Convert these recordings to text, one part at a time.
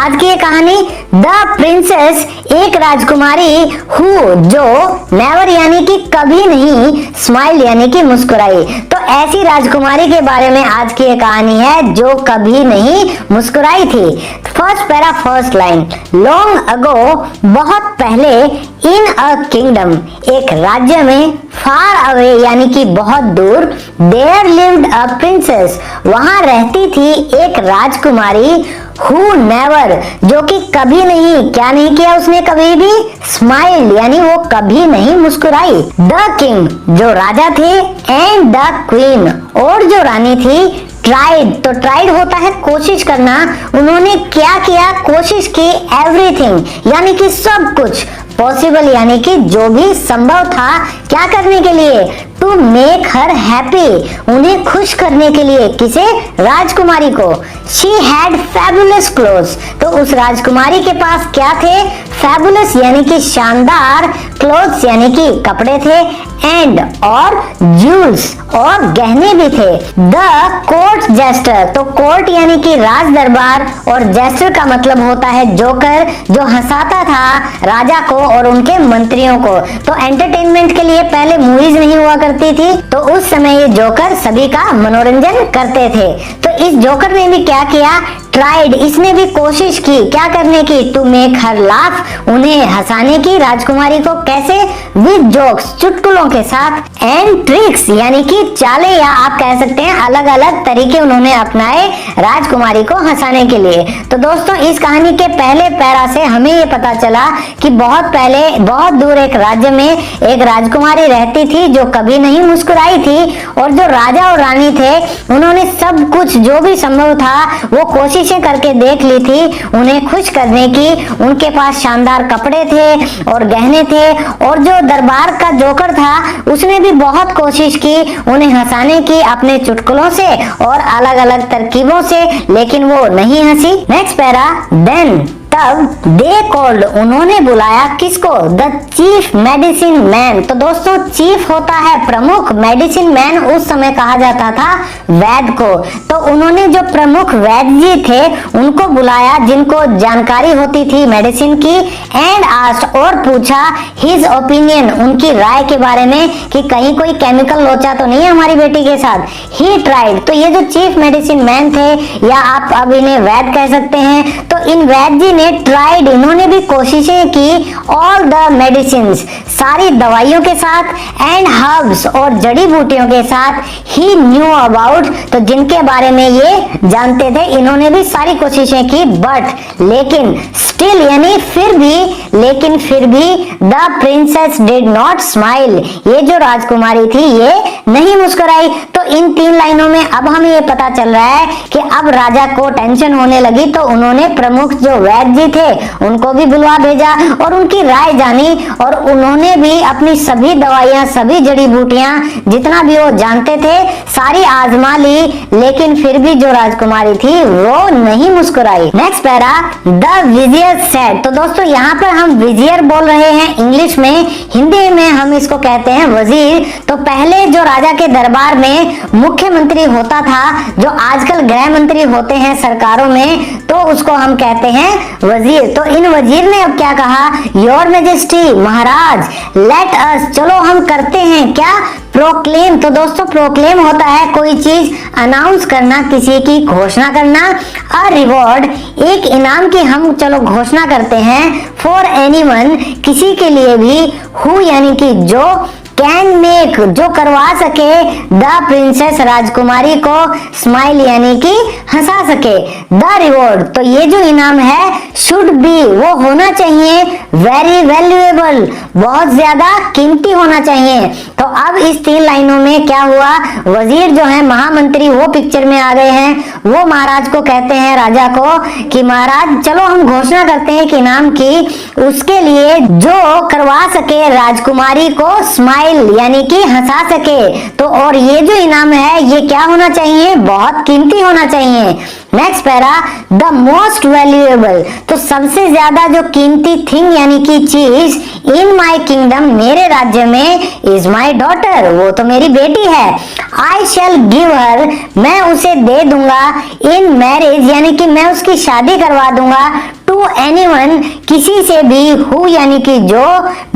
आज की ये कहानी द प्रिंसेस, एक राजकुमारी हु जो नेवर यानी कि कभी नहीं, स्माइल यानी कि मुस्कुराई। तो ऐसी राजकुमारी के बारे में आज की ये कहानी है जो कभी नहीं मुस्कुराई थी। First para first line, long ago, बहुत पहले, इन अ किंगडम, एक राज्य में, फार अवे यानी कि बहुत दूर, देयर लिव्ड अ प्रिंसेस, वहां रहती थी एक राजकुमारी, हु नेवर, जो कि कभी नहीं, क्या नहीं किया उसने कभी भी, स्माइल यानी वो कभी नहीं मुस्कुराई। द किंग, जो राजा थे, एंड द क्वीन, और जो रानी थी, ट्राइड, तो ट्राइड होता है कोशिश करना, उन्होंने क्या किया, कोशिश की, एवरीथिंग यानी कि सब कुछ, पॉसिबल यानी कि जो भी संभव था, क्या करने के लिए, टू मेक हर हैप्पी, उन्हें खुश करने के लिए, किसे, राजकुमारी को। शी हैड फैबुलस क्लोथ्स, तो उस राजकुमारी के पास क्या थे, फैबुलस यानी कि शानदार, क्लोथ्स यानी कि कपड़े थे, एंड और ज्यूल्स और गहने भी थे। द कोर्ट जेस्टर, तो कोर्ट यानी कि राज दरबार, और जेस्टर का मतलब होता है जोकर, जो हंसाता था राजा को और उनके मंत्रियों को। तो एंटरटेनमेंट के लिए पहले मूवीज नहीं हुआ करती थी, तो उस समय ये जोकर सभी का मनोरंजन करते थे। तो इस जोकर ने भी क्या किया, ट्राइड, इसने भी कोशिश की, क्या करने की, टू मेक हर लाफ, उन्हें हंसाने की, राजकुमारी को, कैसे, विद जोक्स, चुटकुलों के साथ, एंड ट्रिक्स यानी कि चाले, या आप कह सकते हैं अलग अलग तरीके उन्होंने अपनाए राजकुमारी को हंसाने के लिए। तो दोस्तों, इस कहानी के पहले पैरा से हमें ये पता चला कि बहुत पहले, बहुत दूर एक राज्य में एक राजकुमारी रहती थी जो कभी नहीं मुस्कुराई थी, और जो राजा और रानी थे उन्होंने सब कुछ जो भी संभव था वो कोशिशें करके देख ली थी उन्हें खुश करने की। उनके पास शानदार कपड़े थे और गहने थे, और जो दरबार का जोकर था उसने भी बहुत कोशिश की उन्हें हंसाने की अपने चुटकुलों से और अलग अलग तरकीबों से, लेकिन वो नहीं हंसी। नेक्स्ट पैरा, देन, तब, दे कॉल्ड, उन्होंने बुलाया, किसको, द चीफ मेडिसिन मैन। तो दोस्तों, चीफ होता है प्रमुख, मेडिसिन मैन उस समय कहा जाता था वैद्य को। तो उन्होंने जो प्रमुख वैद्य जी थे उनको बुलाया, जिनको जानकारी होती थी मेडिसिन की, एंड आस्क्ड, और पूछा, हिज ओपिनियन, उनकी राय के बारे में कि कहीं कोई केमिकल लोचा तो नहीं है हमारी बेटी के साथ। ही ट्राइड, तो ये जो चीफ मेडिसिन मैन थे, या आप अब इन्हें वैद्य कह सकते हैं, तो इन वैद्य जी ने ट्राइड, इन्होंने भी कोशिशें की, ऑल द मेडिसिन, सारी दवाइयों के साथ, एंड हर्ब्स, और जड़ी बूटियों के साथ, ही न्यू अबाउट, तो जिनके बारे में ये जानते थे, इन्होंने भी सारी कोशिशें की, बट, लेकिन, स्टिल यानी फिर भी, लेकिन फिर भी, the princess did not smile, ये जो राजकुमारी थी ये नहीं मुस्कुराई। तो इन 3 लाइनों में अब हमें ये पता चल रहा है कि अब राजा को टेंशन होने लगी, तो उन्होंने प्रमुख जो वैद्य जी थे उनको भी बुलवा भेजा और उनकी राय जानी, और उन्होंने भी अपनी सभी दवाइयां, सभी जड़ी बूटियां, जितना भी वो जानते थे, सारी आजमा ली, लेकिन फिर भी जो राजकुमारी थी वो नहीं मुस्कुराई। Next para, the vizier said, तो दोस्तों यहाँ पर हम विजियर बोल रहे हैं इंग्लिश में, हिंदी में हम इसको कहते हैं वजीर। तो पहले जो राजा के दरबार में मुख्यमंत्री होता था, जो आजकल गृह मंत्री होते हैं सरकारों में, तो उसको हम कहते हैं वजीर। तो इन वजीर ने अब क्या कहा, your majesty, Maharaj, let us, चलो हम करते हैं क्या, प्रोक्लेम, तो दोस्तों प्रोक्लेम होता है कोई चीज अनाउंस करना, किसी की घोषणा करना, अ रिवॉर्ड, एक इनाम की हम चलो घोषणा करते हैं, फॉर एनीवन, किसी के लिए भी, हु यानी कि जो, कैन मेक, जो करवा सके, द प्रिंसेस, राजकुमारी को, स्माइल यानी कि हंसा सके, द रिवॉर्ड, तो ये जो इनाम है, शुड बी, वो होना चाहिए, वेरी वैल्यूएबल, बहुत ज्यादा कीमती होना चाहिए। तो अब इस 3 लाइनों में क्या हुआ, वजीर जो है महामंत्री वो पिक्चर में आ गए हैं, वो महाराज को कहते हैं, राजा को, कि महाराज चलो हम घोषणा करते हैं कि इनाम की, उसके लिए जो करवा सके राजकुमारी को स्माइल यानी कि हंसा सके। तो और ये जो इनाम है ये क्या होना चाहिए, बहुत कीमती होना चाहिए। Next para, the most valuable, तो सबसे ज्यादा जो कीमती थिंग यानी कि चीज इन माई किंगडम, मेरे राज्य में, इज माई डॉटर, वो तो मेरी बेटी है। आई शैल गिव हर, मैं उसे दे दूंगा, इन मैरिज यानी कि मैं उसकी शादी करवा दूंगा, टू एनीवन, किसी से भी, हु यानी कि जो,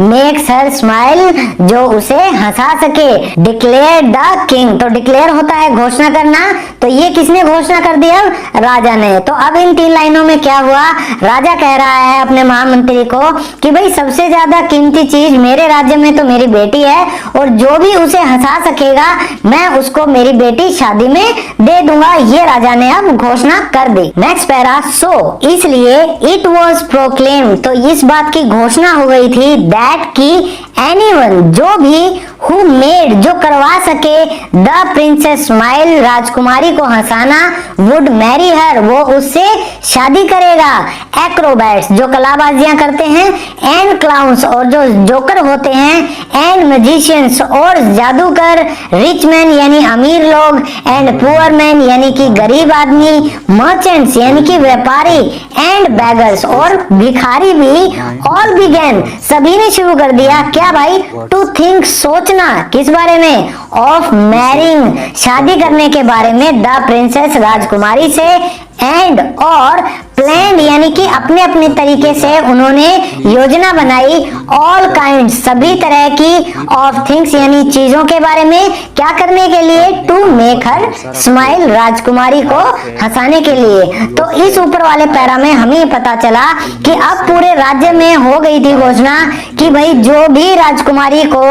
मेक्स हर स्माइल, जो उसे हंसा सके। डिक्लेयर द किंग, तो डिक्लेयर होता है घोषणा करना, तो ये किसने घोषणा कर दिया? राजा ने। तो अब इन 3 लाइनों में क्या हुआ? राजा कह रहा है अपने महामंत्री को कि भाई सबसे ज्यादा कीमती चीज मेरे राज्य में तो मेरी बेटी है, और जो भी उसे हंसा सकेगा मैं उसको मेरी बेटी शादी में दे दूंगा। ये राजा ने अब घोषणा कर दी। नेक्स्ट पैरा, सो, इसलिए, इट वॉज प्रोक्लेम, तो इस बात की घोषणा हो गई थी, दैट की एनीवन, जो भी, हु मेड, जो करवा सके, द प्रिंसेस स्माइल, राजकुमारी को हंसाना, वुड मैरी हर, वो उससे शादी करेगा। एक्रोबैट्स, जो कलाबाजियां करते हैं, एंड क्लाउन्स, और जो जोकर होते हैं, एंड मैजिशियंस, और जादूगर, रिच मैन यानी अमीर लोग, एंड पुअर मैन यानी कि गरीब आदमी, मर्चेंट्स यानी कि व्यापारी, एंड बैगर्स, और भिखारी भी, ऑल बिगेन, सभी ने शुरू कर दिया क्या भाई? टू थिंक, सोचना, किस बारे में? ऑफ मैरिंग, शादी करने के बारे में, द प्रिंसेस, राजकुमारी से, एंड, और प्लान यानी कि अपने अपने तरीके से उन्होंने योजना बनाई, ऑल काइंड, सभी तरह की, ऑफ थिंग्स यानी चीजों के बारे में, क्या करने के लिए? टू मेक हर स्माइल, राजकुमारी को हंसाने के लिए। तो इस ऊपर वाले पैरा में हमें पता चला कि अब पूरे राज्य में हो गई थी घोषणा कि भाई जो भी राजकुमारी को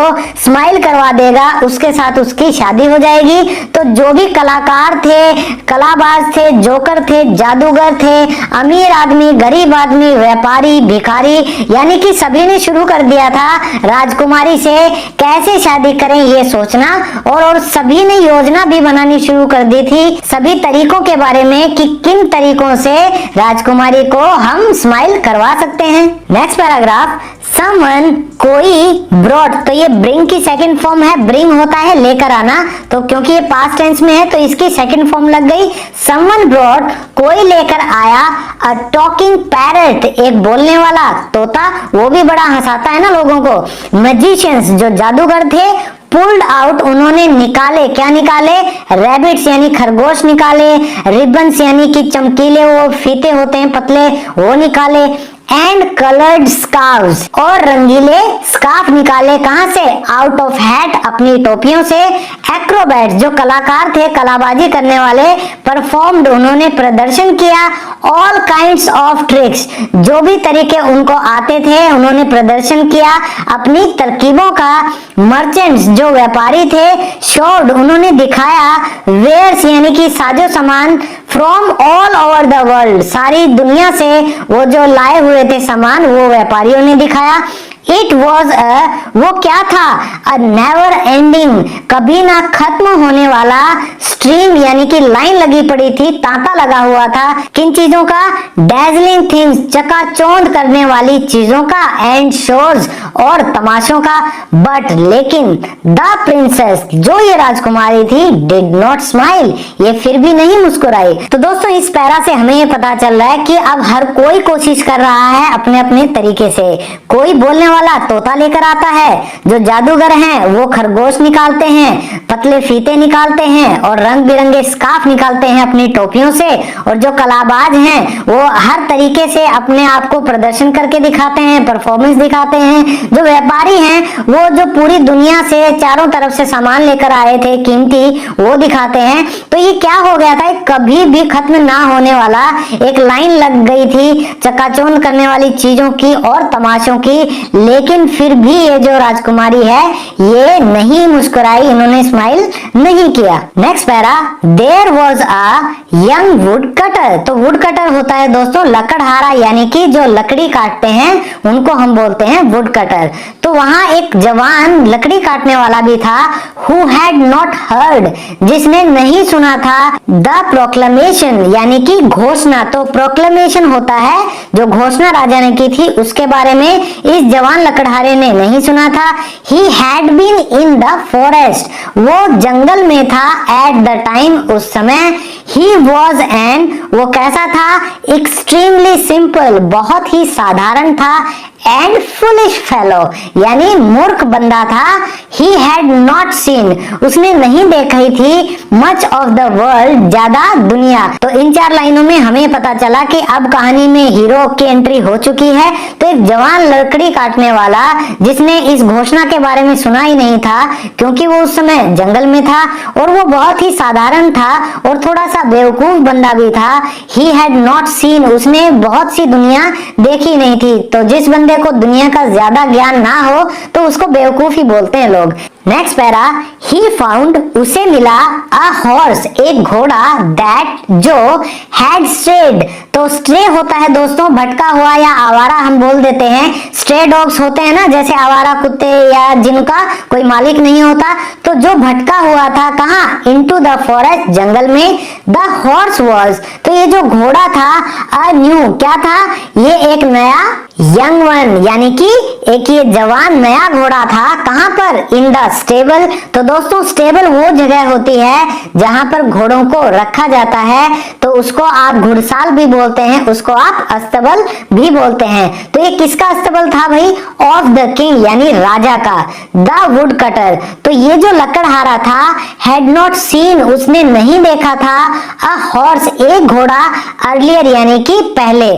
स्माइल करवा देगा उसके साथ उसकी शादी हो जाएगी। तो जो भी कलाकार थे, कलाबाज थे, जोकर थे, जादूगर थे, अमीर आदमी, गरीब आदमी, व्यापारी, भिखारी, यानी कि सभी ने शुरू कर दिया था राजकुमारी से कैसे शादी करें ये सोचना, और सभी ने योजना भी बनानी शुरू कर दी थी सभी तरीकों के बारे में कि किन तरीकों से राजकुमारी को हम स्माइल करवा सकते हैं। नेक्स्ट पैराग्राफ, समवन, कोई, ब्रॉट, तो ये ब्रिंग की सेकंड फॉर्म है, ब्रिंग होता है लेकर आना, तो क्योंकि ये पास्ट टेंस में है तो इसकी सेकंड फॉर्म लग गई। समवन ब्रॉट, कोई लेकर आया, अ टॉकिंग पैरट, एक बोलने वाला तोता, वो भी बड़ा हंसाता है ना लोगों को। मैजिशियंस, जो जादूगर थे, पुल्ड आउट, उन्होंने निकाले, क्या निकाले? रैबिट्स यानी खरगोश निकाले, रिबन्स यानी कि चमकीले वो फीते होते हैं पतले, वो निकाले, एंड कलर्ड स्कार्व्स, और रंगीले स्कार्फ निकाले, कहां से? आउट ऑफ हैट, अपनी टोपियों से। एक्रोबैट्स, जो कलाकार थे, कलाबाजी करने वाले, परफॉर्म्ड, उन्होंने प्रदर्शन किया, ऑल काइंड्स ऑफ ट्रिक्स, जो भी तरीके उनको आते थे उन्होंने प्रदर्शन किया अपनी तरकीबों का। मर्चेंट्स, जो व्यापारी थे, शोड, उन्होंने दिखाया, वेयर्स यानी कि साजो सामान, from all over the world, सारी दुनिया से वो जो लाए हुए थे सामान वो व्यापारियों ने दिखाया। इट वॉज वो क्या था? अ नेवर एंडिंग, कभी ना खत्म होने वाला, स्ट्रीम यानी कि लाइन लगी पड़ी थी, तांता लगा हुआ था, किन चीजों का? डैजलिंग थिंग्स, चकाचौंध करने वाली चीजों का, एंड शोज, और तमाशों का। बट लेकिन द प्रिंसेस, जो ये राजकुमारी थी, डिड नॉट स्माइल, ये फिर भी नहीं मुस्कुराई। तो दोस्तों इस पैरा से हमें ये पता चल रहा है कि अब हर कोई कोशिश कर रहा है अपने अपने तरीके से। कोई बोलने वाला तोता लेकर आता है, जो जादूगर हैं वो खरगोश निकालते हैं, पतले फीते निकालते हैं, और रंग बिरंगे स्कार्फ निकालते हैं अपनी टोपियों से, और जो कलाबाज हैं वो हर तरीके से अपने आप को प्रदर्शन करके दिखाते हैं, परफॉर्मेंस दिखाते हैं। जो व्यापारी हैं वो जो पूरी दुनिया से चारों तरफ से सामान लेकर आए थे कीमती, वो दिखाते हैं। तो ये क्या हो गया था? कभी भी खत्म ना होने वाला एक लाइन लग गई थी चकाचौंध करने वाली चीजों की और तमाशों की, लेकिन फिर भी ये जो राजकुमारी है ये नहीं मुस्कुराई, इन्होंने स्माइल नहीं किया। Next para, there was a young woodcutter, तो वुड कटर होता है दोस्तों लकड़हारा, यानी कि जो लकड़ी काटते हैं उनको हम बोलते हैं वुड कटर। तो वहां एक जवान लकड़ी काटने वाला भी था, हु हैड नॉट हर्ड, जिसने नहीं सुना था, द प्रोक्लेमेशन यानी कि घोषणा। तो प्रोक्लेमेशन होता है जो घोषणा राजा ने की थी उसके बारे में। इस जवान जवान लकड़हारे ने नहीं सुना था। He had been in the forest, वो जंगल में था। At the time, उस समय। He was an, वो कैसा था? Extremely simple, बहुत ही साधारण था। And foolish fellow, यानी मूर्ख बंदा था। He had not seen, उसने नहीं देखी थी much of the world, ज्यादा दुनिया। तो इन 4 लाइनों में हमें पता चला कि अब कहानी में हीरो की एंट्री हो चुकी है। तो एक जवान लकड़ी काटने वाला जिसने इस घोषणा के बारे में सुना ही नहीं था, क्योंकि वो उस समय जंगल में था और वो बहुत ही साधारण था और थोड़ा सा बेवकूफ बंदा भी था। He had not seen, उसने बहुत सी दुनिया देखी नहीं थी। तो जिस बंदे को दुनिया का ज्यादा ज्ञान ना हो तो उसको बेवकूफ ही बोलते हैं लोग। नेक्स्ट पैरा, he found, उसे मिला a horse, एक घोड़ा, that जो had strayed, तो स्ट्रे होता है दोस्तों भटका हुआ या आवारा हम बोल देते हैं। स्ट्रे डॉग्स होते हैं ना, जैसे आवारा कुत्ते या जिनका कोई मालिक नहीं होता। तो जो भटका हुआ था कहाँ? into the forest, जंगल में। the horse was, तो ये जो घोड़ा था a new, क्या था? ये एक नया यंग वन, यानी कि एक ये जवान नया घोड़ा था। कहां पर? In the stable. तो दोस्तों स्टेबल वो जगह होती है जहां पर घोड़ों को रखा जाता है। तो उसको आप घुड़साल भी बोलते हैं, उसको आप अस्तबल भी बोलते हैं। तो ये किसका अस्तबल था भाई? ऑफ द किंग, यानी राजा का। द वुड कटर, तो ये जो लकड़हारा था हैड नॉट सीन, उसने नहीं देखा था अ हॉर्स, एक घोड़ा, अर्लियर यानी कि पहले।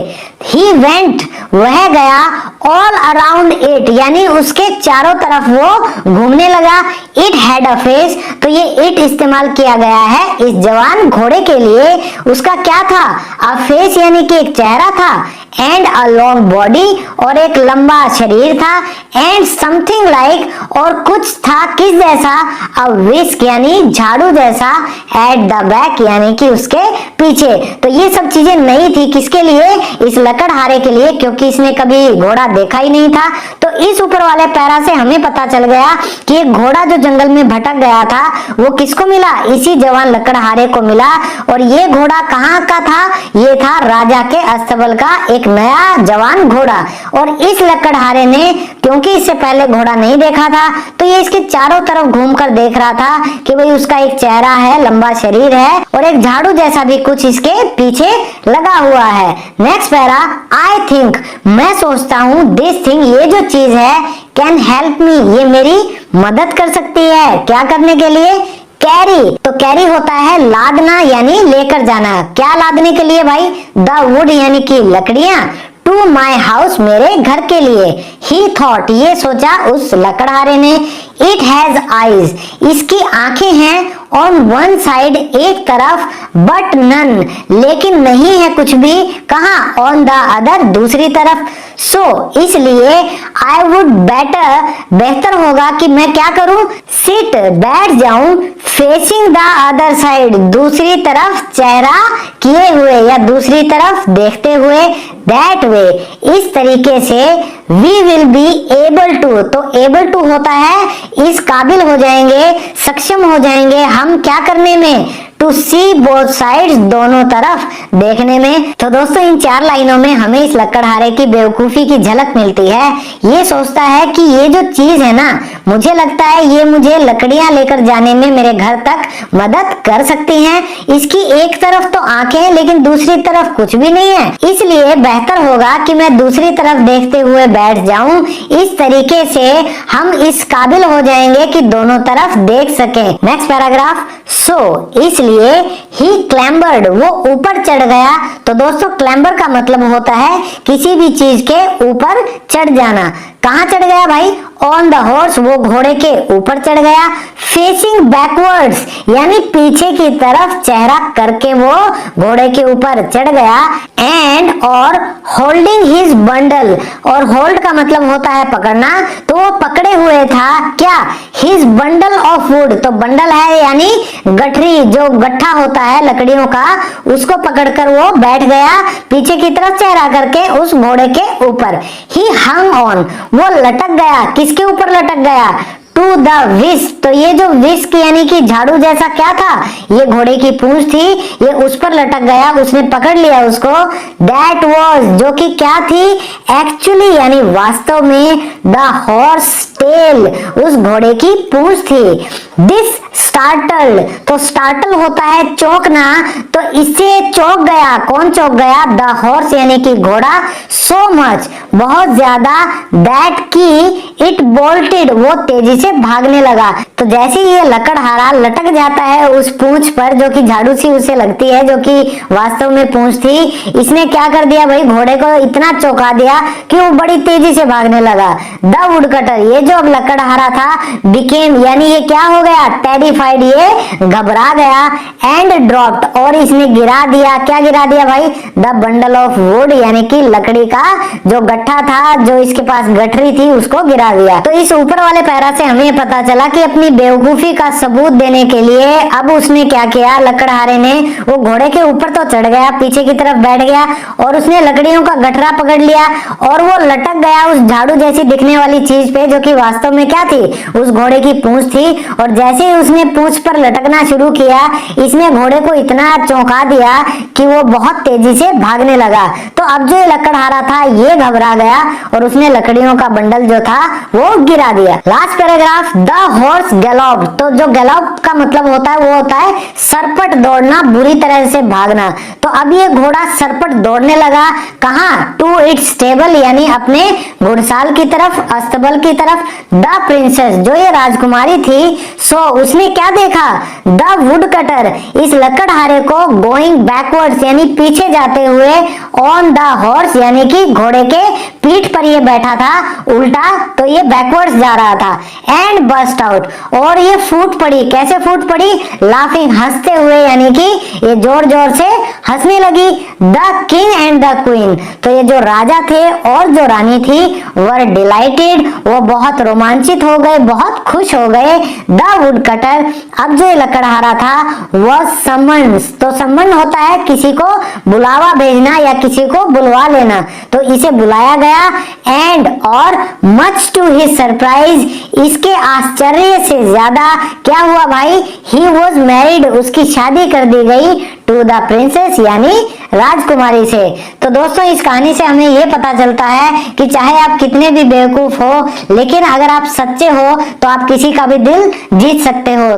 ही वेंट, वह गया, ऑल अराउंड इट, यानी उसके चारों तरफ वो घूमने लगा। इट हैड अ फेस, तो ये इट इस्तेमाल किया गया है इस जवान घोड़े के लिए। उसका क्या था? अ फेस, यानी कि एक चेहरा था। एंड अ लॉन्ग बॉडी, और एक लंबा शरीर था। एंड समथिंग लाइक, और कुछ था किस जैसा? अ विस्क, यानी झाड़ू जैसा। एट द बैक, यानी कि उसके पीछे। तो ये सब चीजें नई थी किसके लिए? इस लकड़हारे के लिए, क्योंकि इसने कभी घोड़ा देखा ही नहीं था। तो इस ऊपर वाले पैरा से हमें पता चल गया कि एक घोड़ा जो जंगल में भटक गया था वो किसको मिला? इसी जवान लकड़हारे को मिला। और ये घोड़ा कहाँ का था? ये था राजा के अस्तबल का एक नया जवान घोड़ा। और इस लकड़हारे ने, क्योंकि इससे पहले घोड़ा नहीं देखा था, तो ये इसके चारों तरफ घूमकर देख रहा था कि भाई उसका एक चेहरा है, लंबा शरीर है और एक झाड़ू जैसा भी कुछ इसके पीछे लगा हुआ है। नेक्स्ट पैरा, आई थिंक, मैं सोचता हूँ, दिस थिंग, ये जो चीज है, कैन हेल्प मी, ये मेरी मदद कर सकती है। क्या करने के लिए? कैरी, तो कैरी होता है लादना, यानी लेकर जाना। क्या लादने के लिए भाई? द वुड, यानी कि लकड़ियां। टू माई हाउस, मेरे घर के लिए। ही थॉट, ये सोचा उस लकड़हारे ने। इट हैज आईज, इसकी आंखें हैं। ऑन वन साइड, एक तरफ। बट नन, लेकिन नहीं है कुछ भी। कहाँ? ऑन द अदर, दूसरी तरफ। सो इसलिए आई वुड बेटर, बेहतर होगा कि मैं क्या करूं? सिट, बैठ जाऊं। फेसिंग द अदर साइड, दूसरी तरफ चेहरा किए हुए या दूसरी तरफ देखते हुए। दैट वे, इस तरीके से। We will be able to, तो एबल टू होता है इस काबिल हो जाएंगे, सक्षम हो जाएंगे हम क्या करने में? टू सी बोथ साइड्स, दोनों तरफ देखने में। तो दोस्तों इन 4 लाइनों में हमें इस लकड़हारे की बेवकूफी की झलक मिलती है। ये सोचता है कि ये जो चीज है ना, मुझे लगता है ये मुझे लकड़ियां लेकर जाने में मेरे घर तक मदद कर सकती हैं। इसकी एक तरफ तो आंखें हैं लेकिन दूसरी तरफ कुछ भी नहीं है, इसलिए बेहतर होगा कि मैं दूसरी तरफ देखते हुए बैठ जाऊं। इस तरीके से हम इस काबिल हो जाएंगे कि दोनों तरफ देख सकें। नेक्स्ट पैराग्राफ, सो इसलिए ही क्लैम्बर्ड, वो ऊपर चढ़ गया। तो दोस्तों क्लैम्बर का मतलब होता है किसी भी चीज के ऊपर चढ़ जाना। कहाँ चढ़ गया भाई? ऑन द हॉर्स, वो घोड़े के ऊपर चढ़ गया। फेसिंग बैकवर्ड्स, यानी पीछे की तरफ चेहरा करके वो घोड़े के ऊपर चढ़ गया। एंड और होल्डिंग हिज बंडल, और होल्ड का मतलब होता है पकड़ना, तो वो पकड़े हुए था क्या? हिज बंडल ऑफ वुड, तो बंडल है यानी गठरी, जो गट्ठा होता है लकड़ियों का, उसको पकड़कर वो बैठ गया पीछे की तरफ चेहरा करके उस घोड़े के ऊपर। ही हंग ऑन, वो लटक गया। किसके ऊपर लटक गया? टू द विस्क। तो ये जो विस्क यानी कि झाड़ू जैसा क्या था, ये घोड़े की पूंछ थी, ये उस पर लटक गया, उसने पकड़ लिया उसको। दैट वॉज, जो कि क्या थी, एक्चुअली यानी वास्तव में द हॉर्स टेल, उस घोड़े की पूंछ थी। दिस स्टार्टल, तो स्टार्टल होता है चौंकना, तो इससे चौंक गया, कौन चौंक गया, द हॉर्स यानी कि घोड़ा, सो मच, बहुत ज्यादा, दैट की इट बोल्टेड, वो तेजी से भागने लगा। तो जैसे ये लकड़हारा लटक जाता है उस पूंछ पर जो कि झाड़ू सी उसे लगती है, जो कि वास्तव में पूंछ थी, इसने क्या कर दिया भाई, घोड़े को इतना चौंका दिया कि वो बड़ी तेजी से भागने लगा। द वुडकटर, ये जो अब लकड़हारा था, बिकेम यानी ये क्या हो गया, टेरिफाइड, ये घबरा गया, एंड ड्रॉप्ड, और इसने गिरा दिया, क्या गिरा दिया भाई, द बंडल ऑफ वुड यानी कि लकड़ी का जो गट्ठा था, जो इसके पास गठरी थी, उसको गिरा दिया। तो इस ऊपर वाले पैरा से हमें पता चला कि अपनी बेवकूफी का सबूत देने के लिए अब उसने क्या किया, लकड़हारे ने, वो घोड़े के ऊपर तो चढ़ गया, पीछे की तरफ बैठ गया और उसने लकड़ियों का गठरा पकड़ लिया और वो लटक गया उस झाड़ू जैसी दिखने वाली चीज पे, जो कि वास्तव में क्या थी, उस घोड़े की पूंछ थी। और जैसे ही उसने पूंछ पर लटकना शुरू किया, इसने घोड़े को इतना चौंका दिया कि वो बहुत तेजी से भागने लगा। तो अब जो लकड़हारा था ये घबरा गया और उसने लकड़ियों का बंडल जो था वो गिरा दिया। लास्ट पैराग्राफ, द हॉर्स गैलोप, तो जो गैलोप का मतलब होता है वो होता है सरपट दौड़ना, बुरी तरह से भागना। तो अब ये घोड़ा सरपट दौड़ने लगा, कहां, टू इट्स स्टेबल यानी अपने घुड़साल की तरफ, अस्तबल की तरफ। द प्रिंसेस, जो ये राजकुमारी थी, सो उसने क्या देखा, द वुड कटर, इस लकड़हारे को गोइंग बैकवर्ड्स यानी पीछे जाते हुए, ऑन द हॉर्स यानी कि घोड़े के पीठ पर ये बैठा था उल्टा, तो ये बैकवर्ड्स जा रहा था, एंड बस्ट आउट, और ये फूट पड़ी, कैसे फूट पड़ी, लाफिंग, हंसते हुए यानी कि ये जोर जोर से हंसने लगी। The king and the queen, तो ये जो राजा थे और जो रानी थी, वर डिलाइटेड, वो बहुत रोमांचित हो गए, बहुत खुश हो गए। द वुड कटर, अब जो लकड़हारा था, वह समन्स, तो समन होता है किसी को बुलावा भेजना या किसी को बुलवा लेना, तो इसे बुलाया गया, एंड और मच टू हिज सरप्राइज, इसके आश्चर्य से ज्यादा क्या हुआ भाई, ही वॉज मैरिड, उसकी शादी कर दी गई, टू द प्रिंसेस यानी राजकुमारी से। तो दोस्तों इस कहानी से हमें यह पता चलता है कि चाहे आप कितने भी बेवकूफ हो, लेकिन अगर आप सच्चे हो तो आप किसी का भी दिल जीत सकते हो।